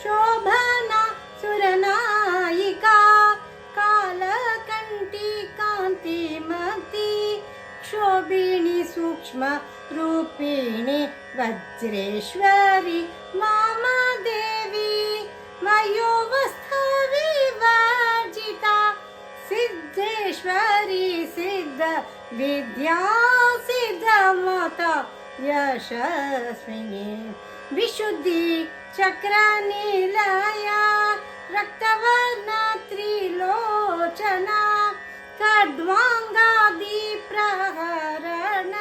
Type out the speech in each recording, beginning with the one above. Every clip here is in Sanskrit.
शोभना सुरनायिका कालकंठी कांतिमती क्षोभिणी सूक्ष्म रूपिणी वज्रेश्वरी वामदेवी वयोवस्था विवर्जिता सिद्धेश्वरी सिद्ध विद्या सिद्ध माता यशस्विनी विशुद्धि चक्र निलया रक्तवर्ण त्रिलोचना खड्वांगादि प्रहरण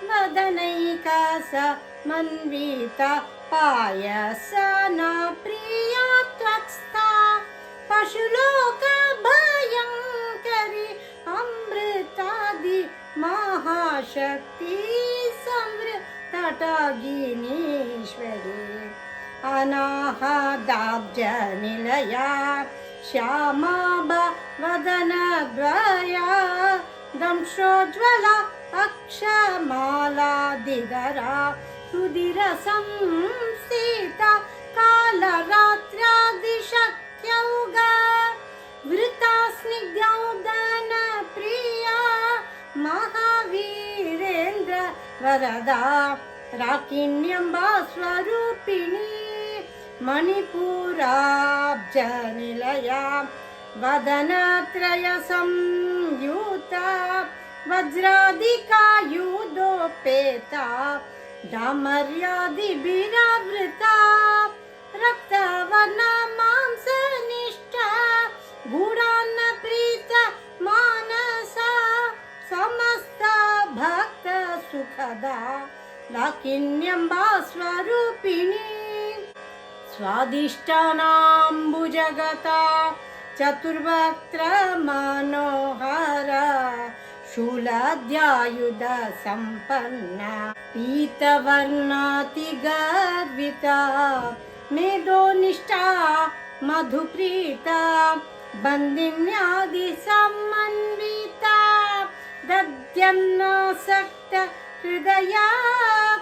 वदनैका समन्विता पायसन प्रिया त्वक्स्था पशुलोक भयंकरी अमृतादि महाशक्ति तटागिनीश्वरी अनाहदाब्ज निलया श्यामा वदनद्वया दंशोज्ज्वला अक्षमालादिधरा सुधीर संस्थिता कालरात्र्यादिशक्त्यौगा वृता स्निग्धौदन प्रिया महावीरेन्द्र वरदा राकिण्यम्बा स्वरूपिणी मणिपुराब्ज निलया वदनत्रय संयुता वज्रादिकायुधोपेता डामर्यादिभिरावृता रक्तवर्ण मांसनिष्ठा गूढान्न प्रीत मानसा समस्त भक्त सुखदा लाकिन्यम्बा स्वरूपिणी स्वादिष्टानाम्बुजगता चतुर्वक्त्र मनोहर शूलाद्यायुध संपन्ना पीतवर्णाति गर्विता मेधोनिष्ठा मधुप्रीता बन्दिन्यादि समन्विता दद्यन्नासक्त हृदया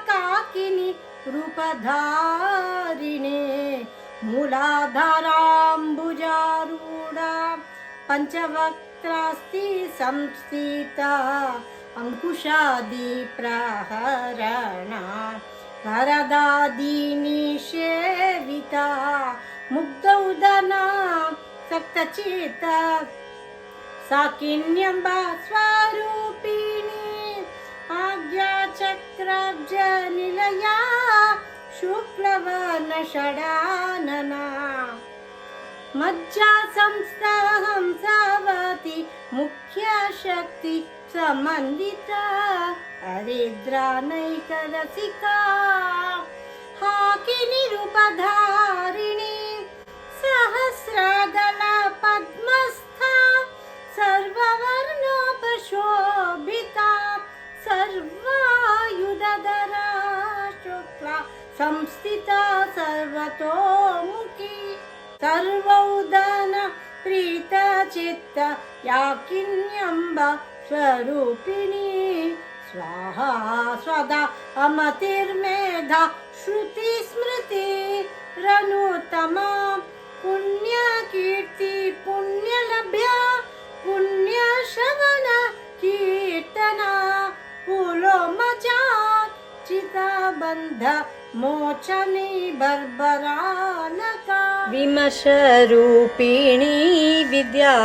काकिनी रूपधारिणे मूलाधाराम्बुजारूढा पंचवक्त्रास्ति संस्थिता अंकुशादि प्रहरणा वरदादिनिषेविता मुग्धौदना सक्तचित्ता साकिन्यम्बा स्वरूपिणी आज्ञाचक्रब्ज निलया शुक्लवर्ण षडानना मज्जा संस्था हंसावती मुख्य शक्ति समन्विता हरिद्रानैकरसिका हाकिनी रूपधारिणी सहस्रदला पद्मस्था सर्ववर्णोपशोभिता सर्वायुधधरा शुक्ला संस्थिता सर्वतोमुखी सर्वौदन प्रीतचित्त याकिन्यम्बा स्वरूपिणी स्वाहा स्वदा अमतिर्मेधा श्रुति स्मृति रनुतमा पुण्यकीर्ति पुण्यलभ्या पुण्यश्रवण कीर्तना पुलोमजात् चिताबन्ध मोचनी बर्बरानका विमर्शरूपिणी विद्या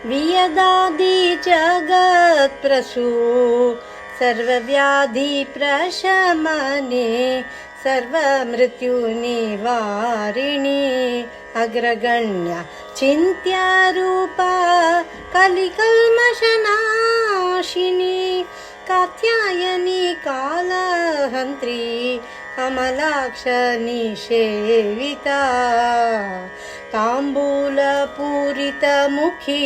वियदादि जगत्प्रसू सर्वव्याधि प्रशमने सर्वमृत्युनिवारिणी अग्रगण्या चिन्त्यारूपा कलिकल्मषनाशिनी कात्यायनी कालहन्त्री कमलाक्ष निषेविता ताम्बूलपूरितमुखी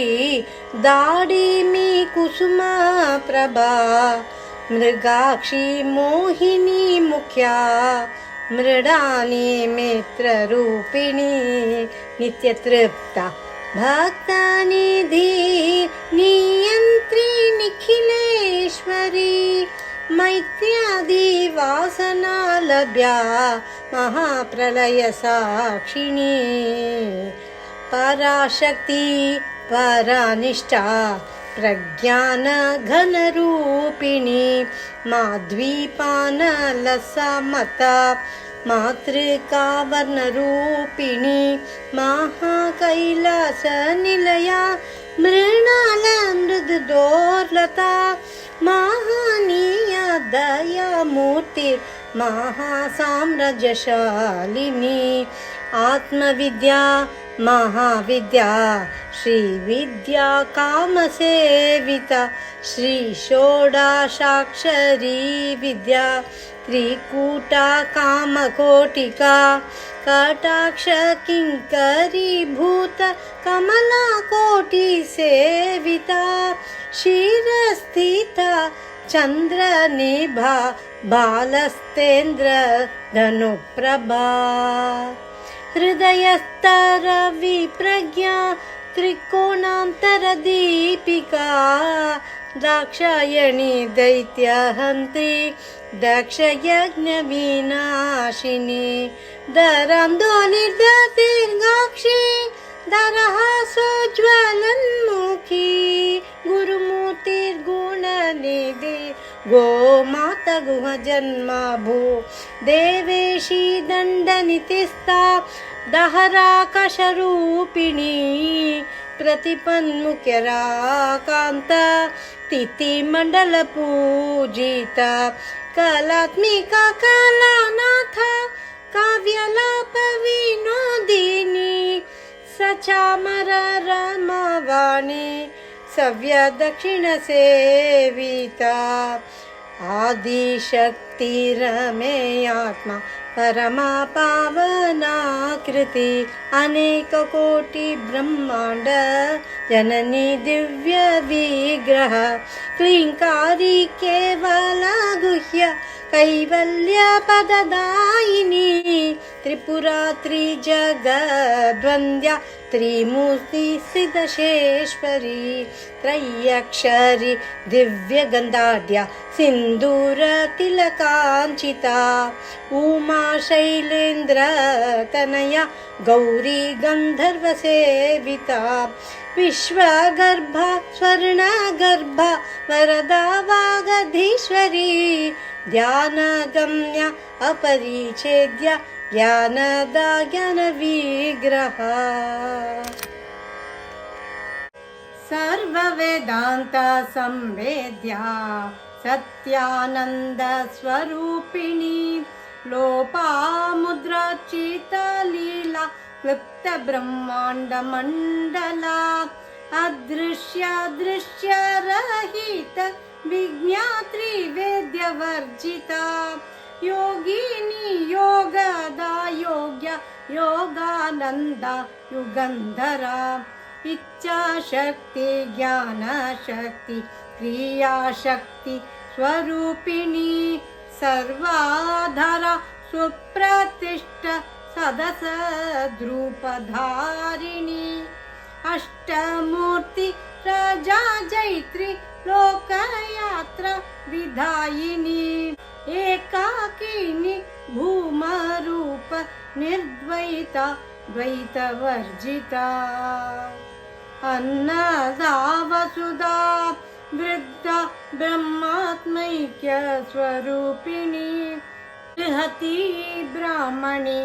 दाडिमी कुसुमा प्रभा मृगाक्षी मोहिनी मुख्या मृडानी मित्ररूपिणी नित्यतृप्ता भक्तनिधि नियन्त्री निखिलेश्वरी मैत्र्यादि वासना लभ्या महाप्रलय साक्षिणी पराशक्ति परानिष्ठा प्रज्ञान घन रूपिणी माध्वीपानलसमता मातृका वर्ण रूपिणी महाकैलास निलया मृणाल मृदुदोर्लता महानीया दया मूर्ति महासाम्राज्यशालिनी आत्मविद्या महाविद्या श्री विद्या कामसेविता श्री षोडशाक्षरी विद्या त्रिकूटा कामकोटिका कटाक्ष किङ्करीभूत कमला कोटि सेविता शिरस्थिता चन्द्रनिभा बालस्तेन्द्र धनुप्रभा हृदयस्तरविप्रज्ञा त्रिकोणान्तरदीपिका दाक्षायणी दैत्यहन्त्री दक्षयज्ञविनाशिनी दरान्दोलिर्दीर्घाक्षी दरहासोज्ज्वलन्मुखी गुरुमूर्तिर्गुणनिधि गोमाता गुहजन्मा भू देवेशी दण्डनितिस्था दहराकाशरूपिणी प्रतिपन्मुख्यराकान्ता तिथिमण्डलपूजिता कलात्मिका कलानाथ काव्यलापविनोदिनी सचामर रमवाणी सव्यदक्षिणसेविता आदिशक्तिरमे आत्मा परमा पावनाकृति अनेककोटि ब्रह्माण्ड जननी दिव्य विग्रह क्लीङ्कारी केवल गुह्य कैवल्य पददायिनी त्रिपुरा त्रिजगद्वन्द्या त्रिमूर्ति सिद्धेश्वरी त्रय्यक्षरी दिव्यगन्धाढ्या सिन्दूरतिलकाञ्चिता उमा शैलेन्द्र तनया गौरी गन्धर्वसेविता विश्वगर्भा स्वर्णगर्भा वरदा वागधीश्वरी ध्यानगम्या अपरिच्छेद्या ज्ञानदा ज्ञानविग्रहा सर्ववेदान्त संवेद्या सत्यानन्द स्वरूपिणी लोपामुद्राचितलीला क्लुप्त ब्रह्माण्ड मण्डला अदृश्य दृश्य रहित विज्ञात्री वेद्यवर्जिता योगिनी योगदा योग्य योगानन्दा युगन्धरा इच्छाशक्ति ज्ञानशक्ति क्रियाशक्ति स्वरूपिणी सर्वाधारा सुप्रतिष्ठ सदसद्रूपधारिणी अष्टमूर्ति राजा जैत्री लोकयात्रा विधायिनी एकाकिनी भूमरूप निर्द्वैता द्वैतवर्जिता अन्नदा वसुधा वृद्धा ब्रह्मात्मैक्य स्वरूपिणी बृहती ब्राह्मणी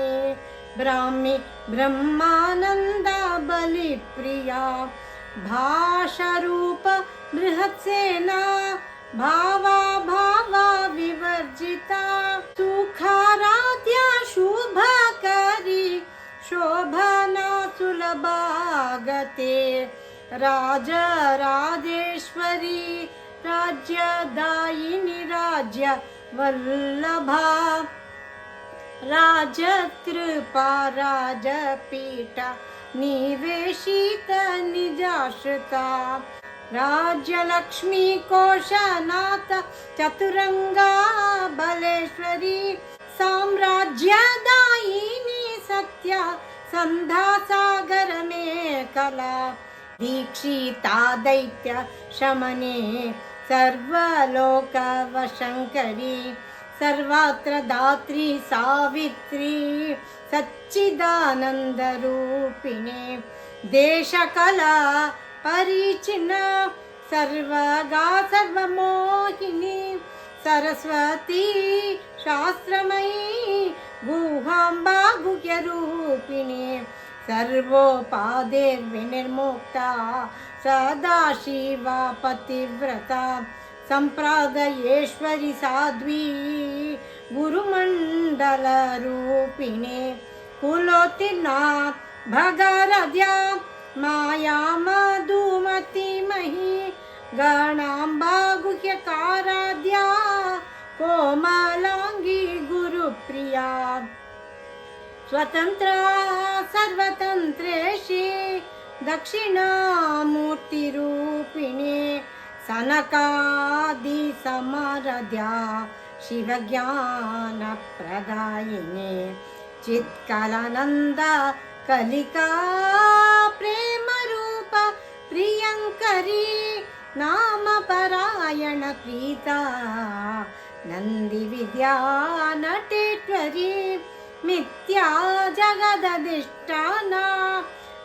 ब्राह्मी ब्रह्मानन्दा बलिप्रिया भाषारूप बृहत्सेना भावा भावा विवर्जिता सुखाराध्या शुभकरी शोभना सुलभागते राजराजेश्वरी राज्यदायिनी राज्य वल्लभा राजकृपा राजपीठ निवेशित निजाश्रिता राज्यलक्ष्मी कोशनाथ चतुरंगा बलेश्वरी साम्राज्यदायिनी सत्या संधा सागर में कला दीक्षिता दैत्य शमने सर्वलोक वशंकरी सर्वत्र दात्री सावित्री सच्चिदानन्दरूपिणे देशकला परिचिन्न सर्वगा सर्वमोहिनी सरस्वती शास्त्रमयी गुहाम्बा गुह्यरूपिणी सर्वोपादेर्विनिर्मुक्ता सदाशिवा पतिव्रता सम्प्रदायेश्वरी साध्वी गुरुमण्डलरूपिणे कुलोत्तीर्णा भगरद्या माया मधुमतीमही गणाम्बा गुह्यकाराध्या कोमलांगी गुरुप्रिया स्वतन्त्रा सर्वतन्त्रेशी दक्षिणामूर्तिरूपिणे सनकादि समाराध्या शिवज्ञानप्रदायिने चित्कलानन्द कलिका प्रेमरूप प्रियङ्करी नामपरायण प्रीता नन्दिविद्या नटेश्वरी मिथ्या जगदधिष्ठाना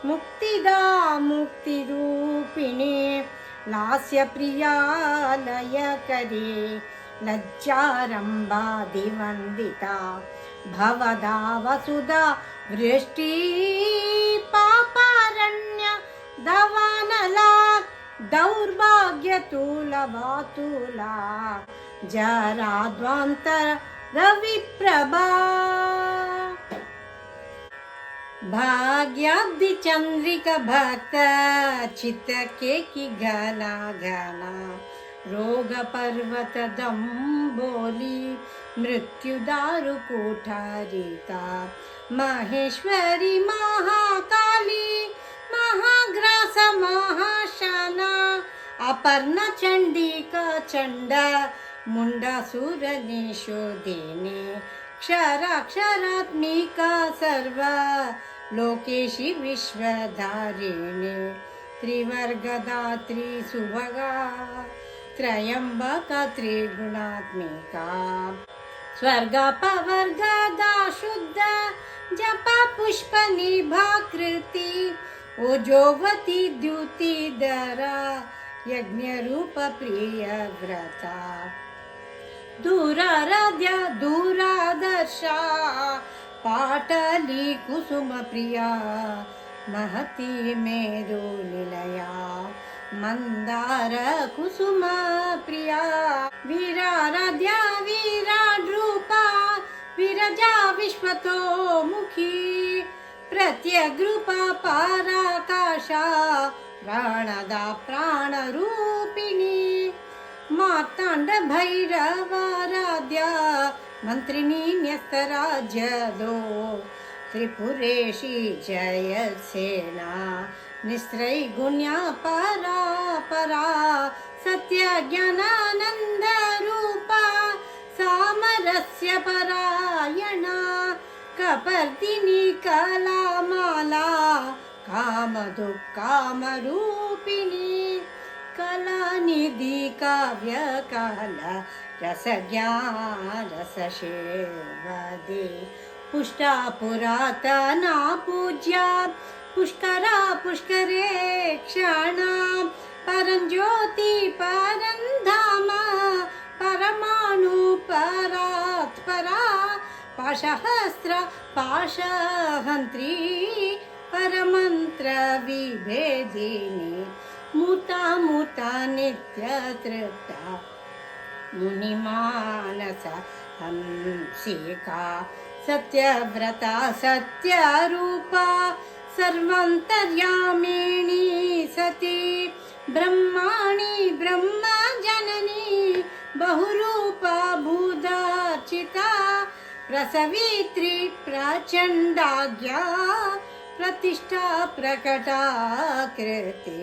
मुक्तिदा मुक्तिरूपिणी लास्यप्रिया लयकरी लज्जारम्भादिवन्दिता भवदा वसुधा वृष्टि पापारण्य दवानला दौर्भाग्यतुलवातुला जराद्वान्तर रविप्रभा भाग्याब्धि चंद्रिका भक्त चित्तकेकि घना घना रोग पर्वत दम्बोली मृत्युदारु कुठारिका महेश्वरी महाकाली महाग्रास महाशना अपर्णा चंडिका चंड मुंडासुर निषोधिनी क्षराक्षरात्मिका सर्व लोकेशी विश्वधारिणी त्रिवर्गदात्री सुभगा त्रयंबका त्रिगुणात्मिका स्वर्गापवर्गदा शुद्ध जपा पुष्प निभाकृति ओजोवती द्युतिधरा यज्ञरूप प्रिय व्रता दूराराध्या दूरादर्शा पाटली कुसुम प्रिया महती मेरु निलया मंदार कुसुम प्रिया वीराराध्या विराट रूपा विरजा विश्वतोमुखी प्रत्यग्रूपा पराकाशा प्राणदा प्राणरूपिणी मार्तांड भैरवाराध्या मंत्रिणी न्यस्तराज्यदो त्रिपुरेशी जयसेना निस्त्रैगुण्या परा परा सत्यज्ञानानन्द रूपा सामरस्य परायणा कपर्दिनी कलामाला कामदुःखामरूपिणी कलानिधि काव्यकाल रसज्ञान रससेवदे पुष्टा पुरातना पूज्या पुष्करा पुष्करे क्षणा परञ्ज्योति परन्धाम परमाणु परात्परा पाशहस्त्र पाशहन्त्री परमन्त्र विभेदिनी मूता मूता नित्य तृप्ता मुनिमानस हंसिका सत्यव्रता सत्यरूपा सर्वान्तर्यामिणी सती ब्रह्माणि ब्रह्मजननी बहुरूपा भूदार्चिता प्रसवित्री प्रचण्डाज्ञा प्रतिष्ठा प्रकटाकृते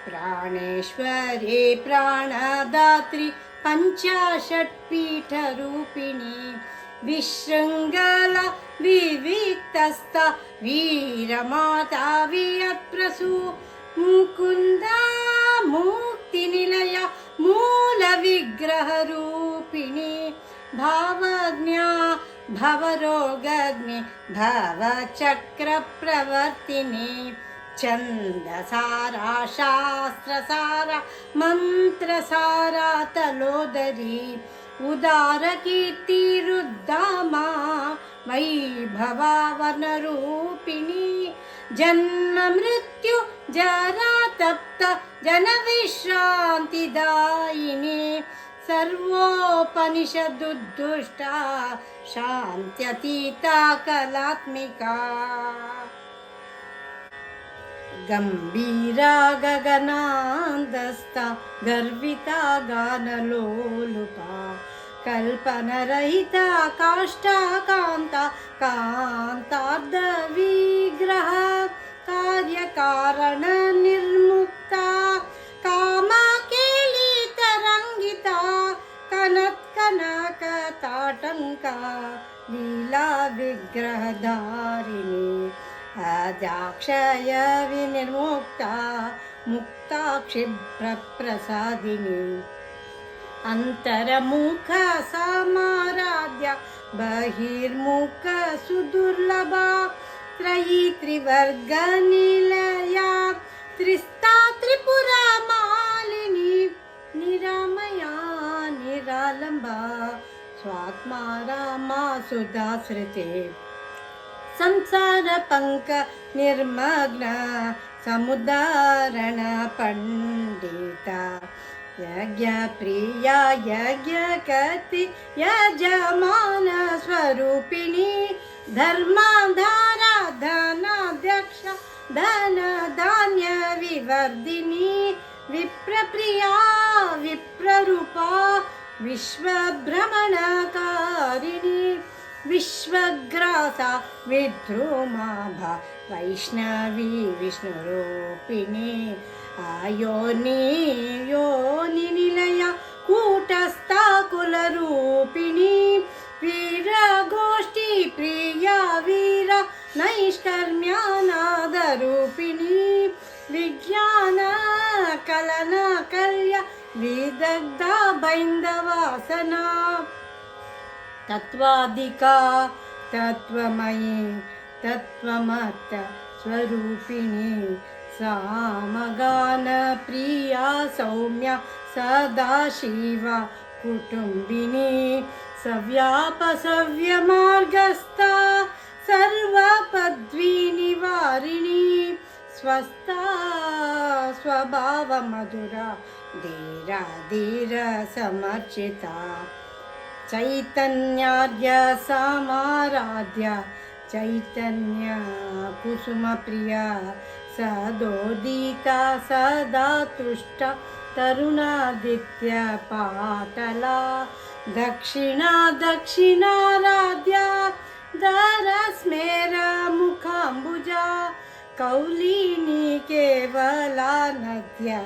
प्राणेश्वरी प्राणदात्री पंचाशत्पीठरूपिणी विशृङ्खला विविक्तस्था वीरमाता वियत्प्रसू मुकुन्दा मुक्तिनिलया मूलविग्रहरूपिणी भावज्ञा भवरोगग्नि भवचक्रप्रवर्तिनि छन्दसारा शास्त्रसारा मन्त्रसारा तलोदरी उदारकीर्तिरुद्दामा वैभवावनरूपिणी जन्म मृत्यु जरा तप्त जनविश्रान्तिदायिनी सर्वोपनिषदुद्दुष्टा शान्त्यतीता कलात्मिका गम्भीरा गगनान्दस्था गर्विता गानलोलुपा कल्पनरहिता काष्ठा कान्ता कान्तार्धविग्रह कार्यकारण निर्मुक्ता कामाकेलितरङ्गिता कनत्कनकताटङ्का लीला विग्रहधारिणी अजाक्षय विनिर्मुक्ता मुक्ता क्षिप्रप्रसादिनी अन्तर्मुख समाराध्य बहिर्मुख सुदुर्लभा त्रयी त्रिवर्गनिलया त्रिस्ता त्रिपुरा मालिनी निरामया निरालम्बा स्वात्मा रामा सुधाश्रिते संसार पंक निर्मग्न समुदारण पंडिता यज्ञ प्रिया यज्ञ कति यजमान स्वरूपिणी धर्माधारा धनाध्यक्ष धन धान्य विवर्धिनी विप्रप्रिया विप्ररूपा विश्वभ्रमणकारिणी विश्वग्रासा विद्रुमाभा वैष्णवी विष्णुरूपिणी आयोनि योनि निलया कूटस्था कुलरूपिणी वीरगोष्ठी प्रिया वीर नैष्कर्म्यानादरूपिणी विज्ञान कलन कल्य विदग्धा बैन्दवासना तत्वाधिका तत्वमयी तत्वमत्त स्वरूपिणी सामगान प्रिया सौम्या सदाशिवा कुटुम्बिनी सव्यापसव्यमार्गस्था सर्वपद्विनिवारिणी स्वस्था स्वभावमधुरा धीरा धीर समर्चिता चैतन्याद्य समाराध्य चैतन्य कुसुमप्रिया सदोदिता सदा तुष्टा तरुणादित्य पाटला दक्षिणा दक्षिणाराध्या दरस्मेर मुखाम्बुजा कौलिनी केवला नद्य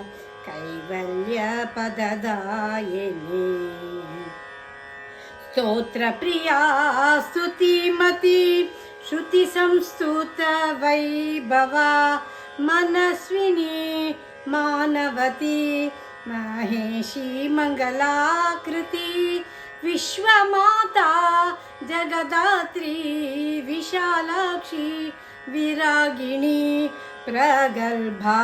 कैवल्य पददायिनी स्तोत्र प्रिया स्तुतिमती श्रुति संस्तुत वैभवा मनस्विनी मानवती महेशी मंगलाकृति विश्वमाता जगदात्री विशालाक्षी विरागिणी प्रगल्भा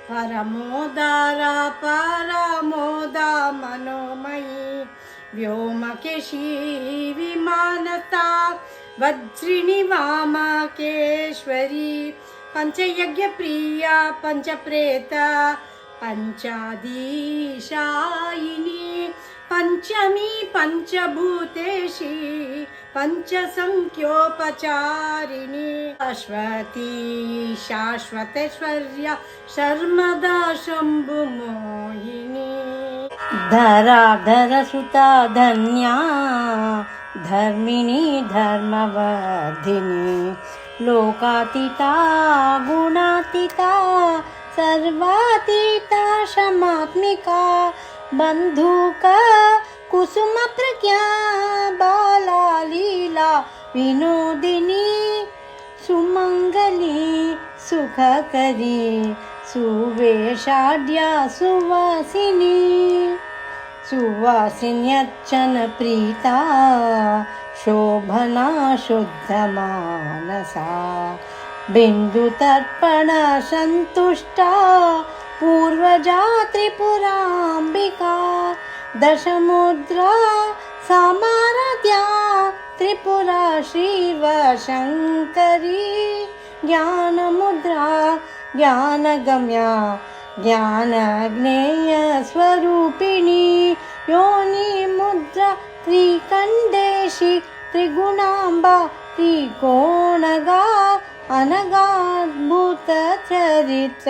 परमोदारा परमोदा मनोमयी व्योमकेशी विमानता वज्रिणी वामकेश्वरी पंचयज्ञप्रिया पंचप्रेता पंचाधीशायिनी पंचमी पंचभूतेशी पंचसंख्योपचारिणी शाश्वती शाश्वतेश्वर्या शर्मदा शंभुमोहिनी धराधर सुता धन्या धर्मिणी धर्मवर्धिनी लोकातीता गुणातीता सर्वातीता क्षमात्मिका बंधुका कुसुम प्रज्ञा बाला लीला विनोदिनी सुमंगली सुखकरी सुवेशाढ्या सुवासिनी सुवासिन्यर्चन प्रीता शोभना शुद्धमानसा बिन्दुतर्पण सन्तुष्टा पूर्वजा त्रिपुराम्बिका दशमुद्रा समाराध्या त्रिपुरा शिवशङ्करी ज्ञानमुद्रा ज्ञानगम्या ज्ञानज्ञेय स्वरूपिणी योनिमुद्रा त्रिकण्डेशी त्रिगुणाम्बा त्रिकोणगा अनगाद्भुतचरित्र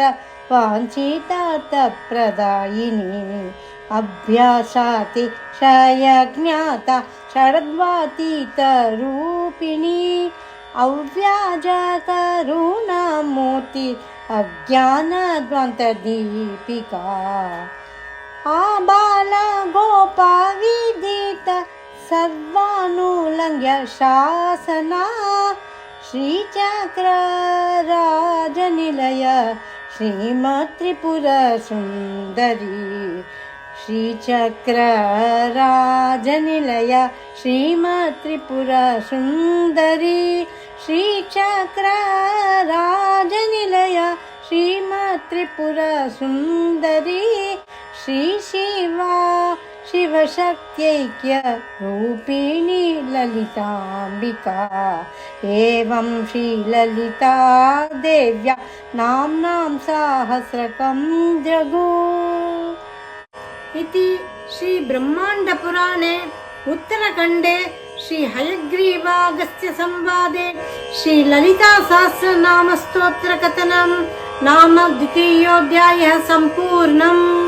वाञ्छितार्थप्रदायिनी अभ्यासातिशयज्ञाता षड्वातीतरूपिणी अव्याजकरुणामूर्ति अज्ञानध्वन्तदीपिका आबालगोपविदित सर्वानुलङ्घ्य शासना श्रीचक्रराजनिलय श्रीमत्त्रिपुरसुन्दरी श्रीचक्रराजनिलय श्रीमत्त्रिपुरसुन्दरी श्रीचक्रराजनिलय श्रीमत्त्रिपुरसुन्दरी श्रीशिवा शिवशक्त्यैक्य रूपिणी ललिताम्बिका एवं श्रीललिता देव्या नाम्नां सहस्रकं जगु इति श्री ब्रह्माण्डपुराणे उत्तरखण्डे श्री हयग्रीवागस्त्य संवादे श्री ललिता सहस्रनाम स्तोत्र कथनं नाम द्वितीयोऽध्यायः सम्पूर्णम्।